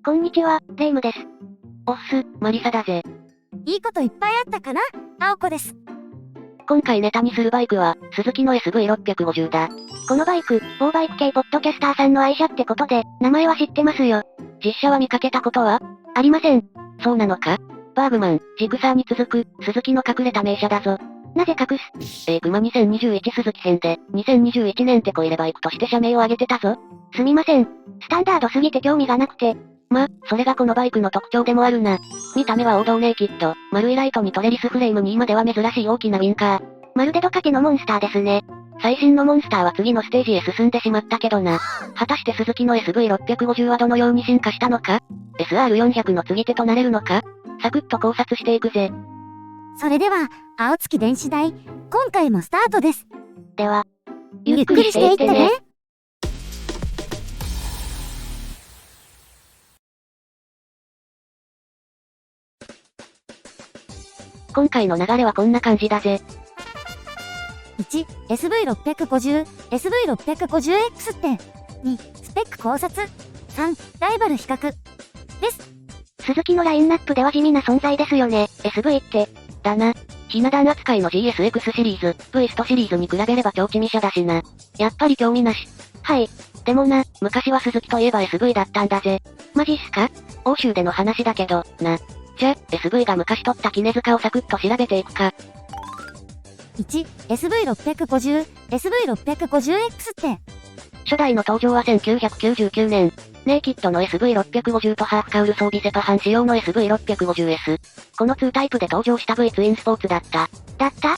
こんにちは、レイムです。おっす、マリサだぜ。いいこといっぱいあったかな？青子です。今回ネタにするバイクは、スズキの SV650 だ。このバイク、某バイク系ポッドキャスターさんの愛車ってことで、名前は知ってますよ。実車は見かけたことはありません。そうなのか？バーグマン、ジクサーに続く、スズキの隠れた名車だぞ。なぜ隠す？熊2021スズキ編で、2021年ってこ入れバイクとして社名を挙げてたぞ。すみません。スタンダードすぎて興味がなくて。それがこのバイクの特徴でもあるな。見た目は王道ネイキッド、丸いライトにトレリスフレームに今では珍しい大きなウィンカー。まるでドカテのモンスターですね。最新のモンスターは次のステージへ進んでしまったけどな。果たしてスズキの SV650 はどのように進化したのか？ SR400 の継ぎ手となれるのか？サクッと考察していくぜ。それでは、青月電子台、今回もスタートです。では、ゆっくりしていってね。今回の流れはこんな感じだぜ。1、SV650、SV650X って。2、スペック考察。3、ライバル比較。です。スズキのラインナップでは地味な存在ですよね、SV って。だな。ひな壇扱いの GSX シリーズ、V ストシリーズに比べれば超地味車だしな。やっぱり興味なし。はい。でもな、昔はスズキといえば SV だったんだぜ。マジっすか？欧州での話だけど、な。じゃ、SV が昔取った絹塚をサクッと調べていくか。1、SV650、SV650X って。初代の登場は1999年。ネイキッドの SV650 とハーフカウル装備セパハン仕様の SV650S。この2タイプで登場した V ツインスポーツだった。だった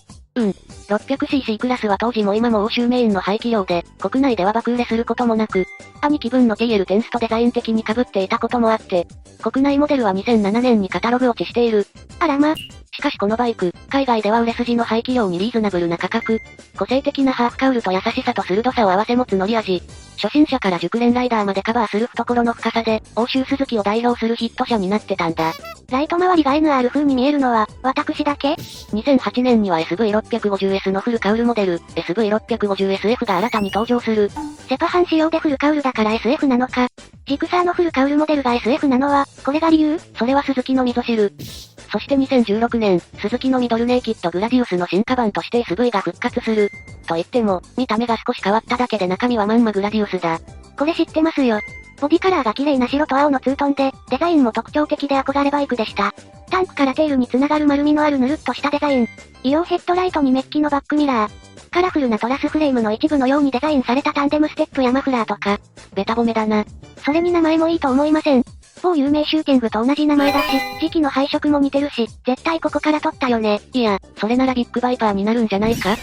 ？600cc クラスは当時も今も欧州メインの排気量で、国内では爆売れすることもなく、兄貴分の TL テンスとデザイン的に被っていたこともあって、国内モデルは2007年にカタログ落ちしている。あらま。しかしこのバイク、海外では売れ筋の排気量にリーズナブルな価格、個性的なハーフカウルと優しさと鋭さを併せ持つ乗り味、初心者から熟練ライダーまでカバーする懐の深さで、欧州スズキを代表するヒット車になってたんだ。ライト周りが NR 風に見えるのは、私だけ？ 2008年には SV650S のフルカウルモデル、SV650SF が新たに登場する。セパハン仕様でフルカウルだから SF なのか。ジクサーのフルカウルモデルが SF なのは、これが理由？それはスズキの溝汁。そして2016年、スズキのミドルネイキッドグラディウスの進化版として SV が復活する。と言っても、見た目が少し変わっただけで中身はまんまグラディウスだ。これ知ってますよ。ボディカラーが綺麗な白と青のツートンで、デザインも特徴的で憧れバイクでした。タンクからテールに繋がる丸みのあるぬるっとしたデザイン。イオンヘッドライトにメッキのバックミラー。カラフルなトラスフレームの一部のようにデザインされたタンデムステップやマフラーとか。ベタ褒めだな。それに名前もいいと思いません？某有名シューティングと同じ名前だし、時期の配色も似てるし、絶対ここから取ったよね。いや、それならビッグバイパーになるんじゃないか？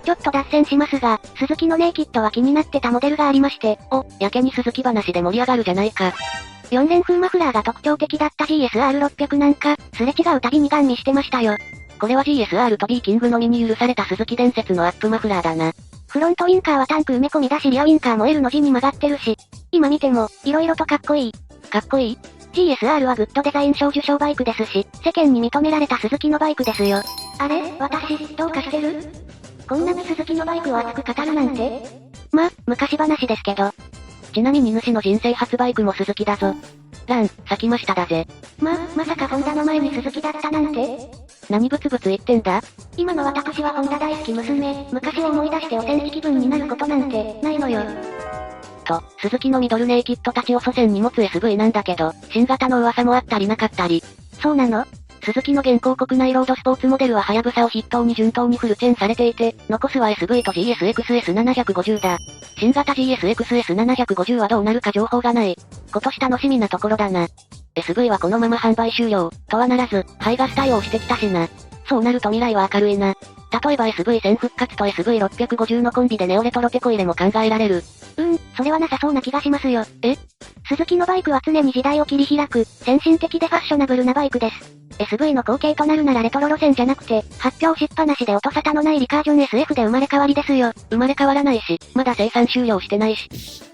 ちょっと脱線しますが、スズキのネイキッドは気になってたモデルがありまして、やけにスズキ話で盛り上がるじゃないか。4連風マフラーが特徴的だった GSR600 なんか、すれ違うたびにガン見してましたよ。これは GSR と B キングのみに許されたスズキ伝説のアップマフラーだな。フロントウィンカーはタンク埋め込みだしリアウィンカーも L の字に曲がってるし、今見ても、色々とかっこいい。かっこいい？ GSR はグッドデザイン賞受賞バイクですし、世間に認められたスズキのバイクですよ。あれ？私、どうかしてる？こんなにスズキのバイクを熱く語るなんて？昔話ですけど。ちなみに主の人生初バイクもスズキだぞ。咲きましただぜ。まさかホンダの前にスズキだったなんて？何ブツブツ言ってんだ？今の私はホンダ大好き娘、昔を思い出してお天気気分になることなんて、ないのよ。スズキのミドルネイキッドたちを祖先に持つ SV なんだけど、新型の噂もあったりなかったり。そうなの？スズキの現行国内ロードスポーツモデルはハヤブサを筆頭に順当にフルチェンされていて、残すは SV と GSX-S750 だ。新型 GSX-S750 はどうなるか情報がない。今年楽しみなところだな。SV はこのまま販売終了、とはならず、排ガス対応してきたしな。そうなると未来は明るいな。例えば SV1000 復活と SV650 のコンビでネオレトロテコ入れも考えられる。それはなさそうな気がしますよ。スズキのバイクは常に時代を切り開く、先進的でファッショナブルなバイクです。SV の後継となるならレトロ路線じゃなくて、発表しっぱなしで音沙汰のないリカージョン SF で生まれ変わりですよ。生まれ変わらないし、まだ生産終了してないし。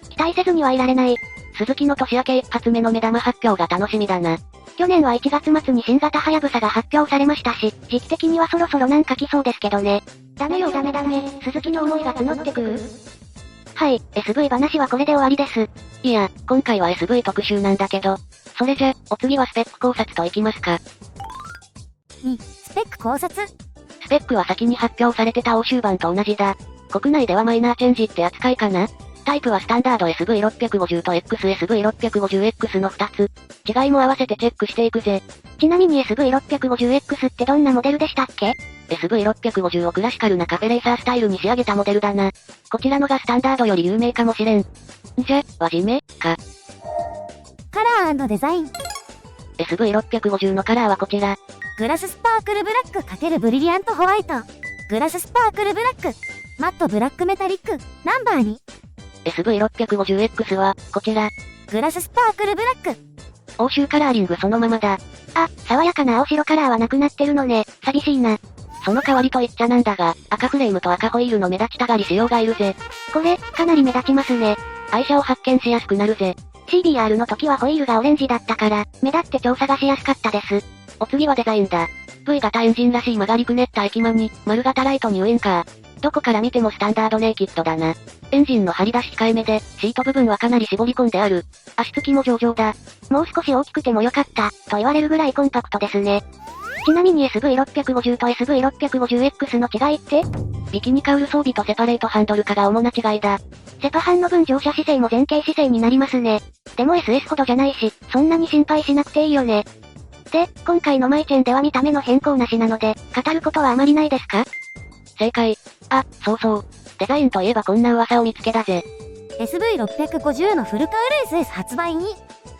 期待せずにはいられない。スズキの年明け一発目の目玉発表が楽しみだな。去年は1月末に新型ハヤブサが発表されましたし、時期的にはそろそろなんか来そうですけどね。ダメ、スズキの思いが募ってくる。はい、SV 話はこれで終わりです。いや、今回は SV 特集なんだけど。それじゃ、お次はスペック考察といきますか。2、スペック考察。スペックは先に発表されてた欧州版と同じだ。国内ではマイナーチェンジって扱いかな。タイプはスタンダード SV650 と XSV650X の2つ。違いも合わせてチェックしていくぜ。ちなみに SV650X ってどんなモデルでしたっけ？ SV650 をクラシカルなカフェレーサースタイルに仕上げたモデルだな。こちらのがスタンダードより有名かもしれん。じゃ、輪締めか。カラー&デザイン。SV650 のカラーはこちら。グラススパークルブラック×ブリリアントホワイト。グラススパークルブラック。マットブラックメタリック。ナンバー2。SV650X は、こちら。グラススパークルブラック。欧州カラーリングそのままだ。あ、爽やかな青白カラーはなくなってるのね。寂しいな。その代わりと言っちゃなんだが、赤フレームと赤ホイールの目立ちたがり仕様がいるぜ。これ、かなり目立ちますね。愛車を発見しやすくなるぜ。CBR の時はホイールがオレンジだったから、目立って調査がしやすかったです。お次はデザインだ。V 型エンジンらしい曲がりくねった駅間に、丸型ライトにウインカー。どこから見てもスタンダードネイキッドだな。エンジンの張り出し控えめで、シート部分はかなり絞り込んである。足つきも上々だ。もう少し大きくてもよかった、と言われるぐらいコンパクトですね。ちなみに SV650 と SV650X の違いって？ビキニカウル装備とセパレートハンドル化が主な違いだ。セパハンの分乗車姿勢も前傾姿勢になりますね。でも SS ほどじゃないし、そんなに心配しなくていいよね。で、今回のマイチェンでは見た目の変更なしなので、語ることはあまりないですか？正解。あ、そうそう。デザインといえばこんな噂を見つけだぜ。SV650 のフルカウル SS 発売に。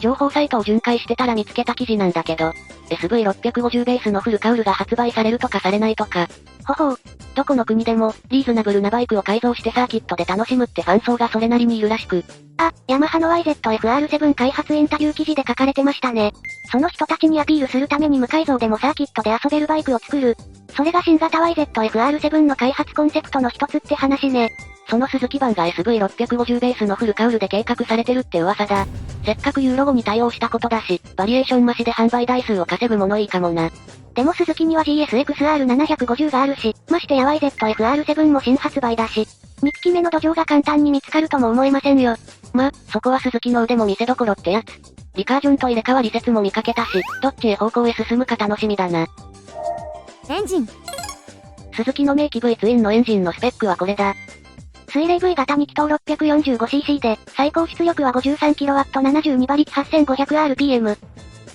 情報サイトを巡回してたら見つけた記事なんだけど、SV650 ベースのフルカウルが発売されるとかされないとか。ほほう。どこの国でも、リーズナブルなバイクを改造してサーキットで楽しむってファン層がそれなりにいるらしく。あ、ヤマハの YZF-R7 開発インタビュー記事で書かれてましたね。その人たちにアピールするために無改造でもサーキットで遊べるバイクを作る。それが新型 YZF-R7 の開発コンセプトの一つって話ね。その鈴木版が SV650 ベースのフルカウルで計画されてるって噂だ。せっかくユーロ5に対応したことだし、バリエーション増しで販売台数を稼ぐものいいかもな。でも鈴木には GSXR750 があるし、ましてや YZF-R7 も新発売だし、2期目の土壌が簡単に見つかるとも思えませんよ。ま、そこは鈴木の腕も見せどころってやつ。リカージョンと入れ替わり説も見かけたし、どっちへ方向へ進むか楽しみだな。エンジン。鈴木の名機 V ツインのエンジンのスペックはこれだ。水冷 V 型2気筒 645cc で、最高出力は 53kW72 馬力 8500rpm。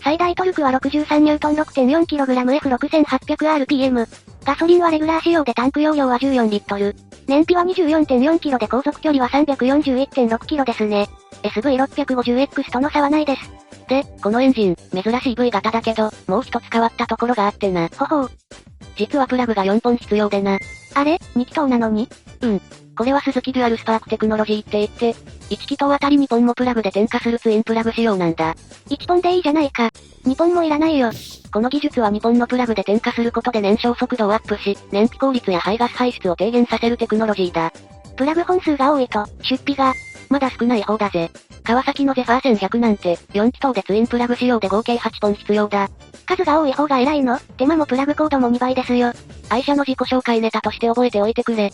最大トルクは 63N 6.4kgF6800rpm。ガソリンはレギュラー仕様でタンク容量は14リットル。燃費は 24.4km で航続距離は 341.6km ですね。SV650X との差はないです。で、このエンジン、珍しい V 型だけど、もう一つ変わったところがあってな。ほほう。実はプラグが4本必要でな。あれ ?2 気筒なのに？うん。これは鈴木デュアルスパークテクノロジーって言って、1気筒あたり2本もプラグで点火するツインプラグ仕様なんだ。1本でいいじゃないか。2本もいらないよ。この技術は2本のプラグで点火することで燃焼速度をアップし、燃費効率や排ガス排出を低減させるテクノロジーだ。プラグ本数が多いと、出費が、まだ少ない方だぜ。川崎のゼファー1100なんて、4気筒でツインプラグ仕様で合計8本必要だ。数が多い方が偉いの？手間もプラグコードも2倍ですよ。愛車の自己紹介ネタとして覚えておいてくれ。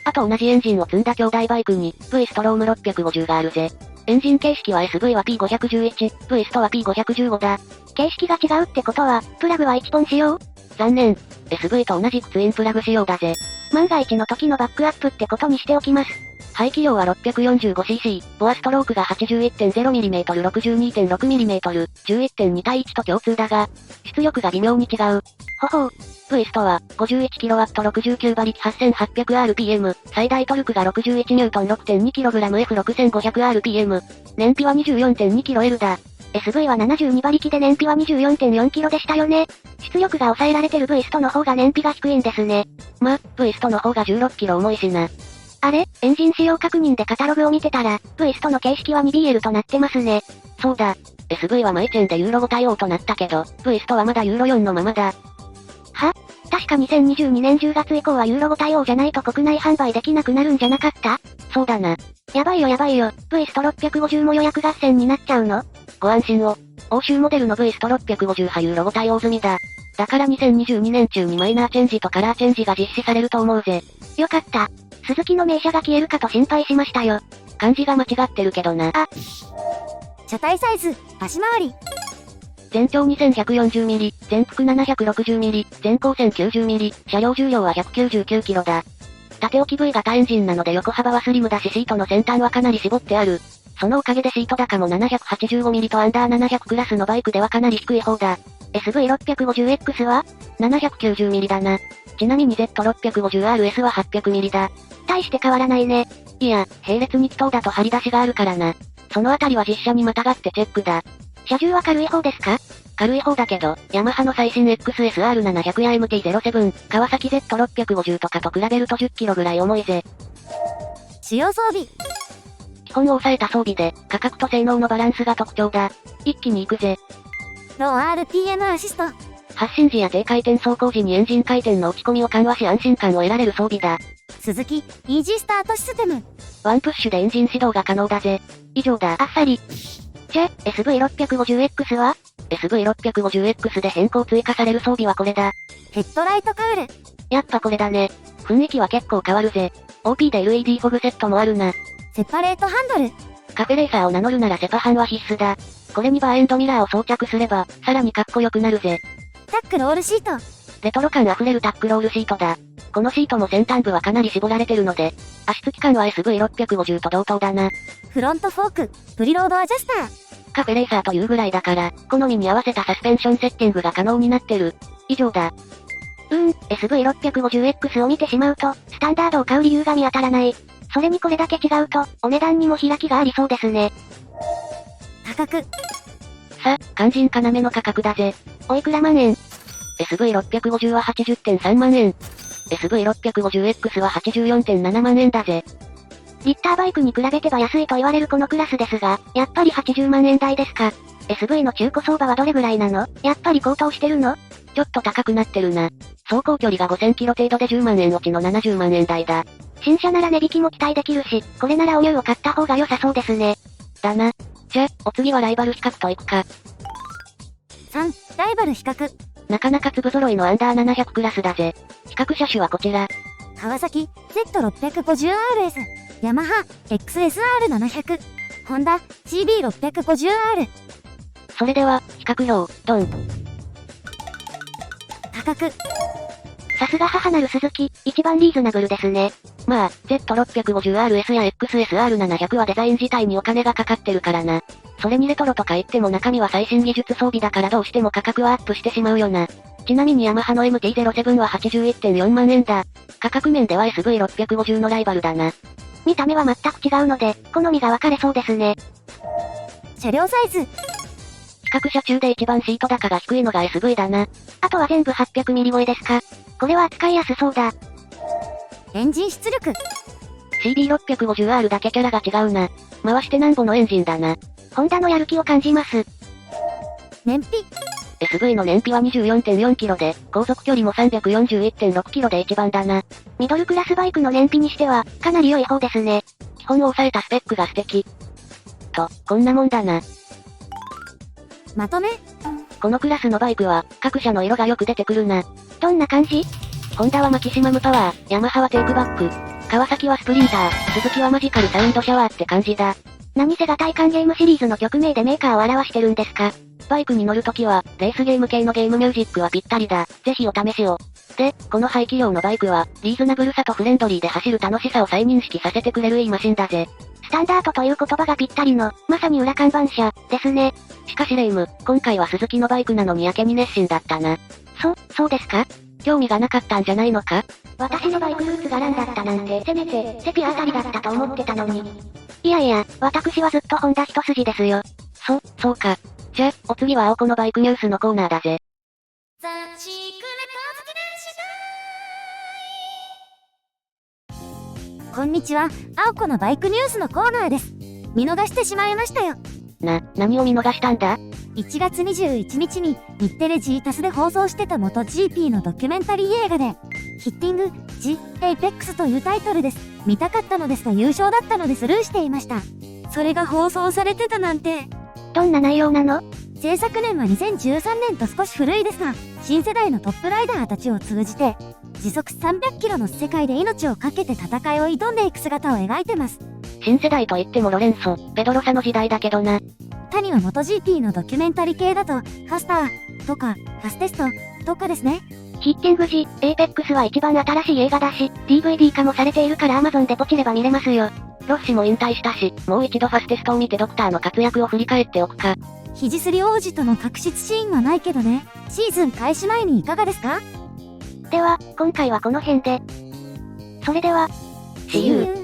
あと同じエンジンを積んだ兄弟バイクに、V ストローム650があるぜ。エンジン形式は SV は P511、V ストは P515 だ。形式が違うってことは、プラグは1本使用？残念。SV と同じくツインプラグ仕様だぜ。万が一の時のバックアップってことにしておきます。排気量は 645cc、ボアストロークが 81.0mm、62.6mm、11.2対1と共通だが、出力が微妙に違う。ほほう。V ストは、51kW69 馬力 8800rpm、最大トルクが 61N 6.2kgF6500rpm、燃費は 24.2kL だ。SV は72馬力で燃費は 24.4kg でしたよね。出力が抑えられてる V ストの方が燃費が低いんですね。ま、V ストの方が 16kg 重いしな。あれ？エンジン使用確認でカタログを見てたら、V ストの形式は 2BL となってますね。そうだ。SV はマイチェンでユーロ5対応となったけど、V ストはまだユーロ4のままだ。は？確か2022年10月以降はユーロ5対応じゃないと国内販売できなくなるんじゃなかった？そうだな。やばいよやばいよ。V スト650も予約合戦になっちゃうの？ご安心を。欧州モデルの V スト650はユーロ5対応済みだ。だから2022年中にマイナーチェンジとカラーチェンジが実施されると思うぜ。よかった。鈴木の名車が消えるかと心配しましたよ。漢字が間違ってるけどな。あ、車体サイズ、足回り。全長 2140mm、全幅 760mm、全高 1090mm、車両重量は 199kg だ。縦置き V 型エンジンなので横幅はスリムだしシートの先端はかなり絞ってある。そのおかげでシート高も 785mm とアンダー700クラスのバイクではかなり低い方だ。SV650X は 790mm だな。ちなみに Z650RS は 800mm だ。大して変わらないね。いや、並列に気筒だと張り出しがあるからな。そのあたりは実車にまたがってチェックだ。車重は軽い方ですか？軽い方だけど、ヤマハの最新 XSR700 や MT-07、川崎 Z650 とかと比べると 10kg ぐらい重いぜ。主要装備。基本を抑えた装備で、価格と性能のバランスが特徴だ。一気に行くぜ。ロー RPM アシスト。発進時や低回転走行時にエンジン回転の落ち込みを緩和し安心感を得られる装備だ。スズキ、イージースタートシステム。ワンプッシュでエンジン始動が可能だぜ。以上だ。あっさり。じゃ、SV650X は？ SV650X で変更追加される装備はこれだ。ヘッドライトカウル。やっぱこれだね。雰囲気は結構変わるぜ。OP で LED フォグセットもあるな。セパレートハンドル。カフェレーサーを名乗るならセパハンは必須だ。これにバーエンドミラーを装着すれば、さらにかっこよくなるぜ。タックロールシート。レトロ感あふれるタックロールシートだ。このシートも先端部はかなり絞られてるので、足つき感は SV650 と同等だな。フロントフォーク、プリロードアジャスター。カフェレーサーというぐらいだから、好みに合わせたサスペンションセッティングが可能になってる。以上だ。SV650X を見てしまうと、スタンダードを買う理由が見当たらない。それにこれだけ違うと、お値段にも開きがありそうですね。価格。さ、肝心要の価格だぜ。おいくら万円？ SV650 は 80.3 万円。SV650X は 84.7 万円だぜ。リッターバイクに比べては安いと言われるこのクラスですが、やっぱり80万円台ですか。SV の中古相場はどれぐらいなの？やっぱり高騰してるの？ちょっと高くなってるな。走行距離が5000キロ程度で10万円落ちの70万円台だ。新車なら値引きも期待できるし、これならおニューを買った方が良さそうですね。だな。じゃ、お次はライバル比較といくか。3、ライバル比較。なかなか粒揃いのアンダー700クラスだぜ。比較車種はこちら。川崎 Z650RS、ヤマハ XSR700、ホンダ CB650R。それでは、比較表、ドン。価格。さすが母なる鈴木、一番リーズナブルですね。まあ、Z650RS や XSR700 はデザイン自体にお金がかかってるからな。それにレトロとか言っても中身は最新技術装備だからどうしても価格はアップしてしまうよな。ちなみにヤマハの MT-07 は 81.4 万円だ。価格面では SV650 のライバルだな。見た目は全く違うので、好みが分かれそうですね。車両サイズ。比較車中で一番シート高が低いのが SV だな。あとは全部800ミリ超えですか。これは扱いやすそうだ。エンジン出力。CB650R だけキャラが違うな。回してなんぼのエンジンだな。ホンダのやる気を感じます。燃費。SV の燃費は 24.4 キロで、航続距離も 341.6 キロで一番だな。ミドルクラスバイクの燃費にしては、かなり良い方ですね。基本を抑えたスペックが素敵。と、こんなもんだな。まとめ。このクラスのバイクは、各社の色がよく出てくるな。どんな感じ？ホンダはマキシマムパワー、ヤマハはテイクバック、川崎はスプリンター、鈴木はマジカルサウンドシャワーって感じだ。何せが体感ゲームシリーズの曲名でメーカーを表してるんですか？バイクに乗るときは、レースゲーム系のゲームミュージックはぴったりだ。ぜひお試しを。で、この排気量のバイクは、リーズナブルさとフレンドリーで走る楽しさを再認識させてくれるいいマシンだぜ。スタンダードという言葉がぴったりの、まさに裏看板車、ですね。しかしレイム、今回は鈴木のバイクなのにやけに熱心だったな。そうですか？興味がなかったんじゃないのか？私のバイクルーツがランだったなんて、せめて、セピアあたりだったと思ってたのに。いやいや、私はずっとホンダ一筋ですよ。そうか。じゃあ、お次は青子のバイクニュースのコーナーだぜ。こんにちは、青子のバイクニュースのコーナーです。見逃してしまいましたよ。何を見逃したんだ？ 1月21日に日テレ G タスで放送してた元 GP のドキュメンタリー映画で、ヒッティング G Apex というタイトルです。見たかったのですが優勝だったのでスルーしていました。それが放送されてたなんて。どんな内容なの？制作年は2013年と少し古いですが、新世代のトップライダーたちを通じて、時速300キロの世界で命を懸けて戦いを挑んでいく姿を描いてます。新世代といってもロレンソ、ペドロサの時代だけどな。他には元 GP のドキュメンタリ系だと、ファスターとか、ファステストとかですね。ヒッティング時、エーペックスは一番新しい映画だし、DVD 化もされているから Amazon でポチれば見れますよ。ロッシも引退したし、もう一度ファステストを見てドクターの活躍を振り返っておくか。肘すり王子との確執シーンはないけどね。シーズン開始前にいかがですか？では、今回はこの辺で。それでは、See you!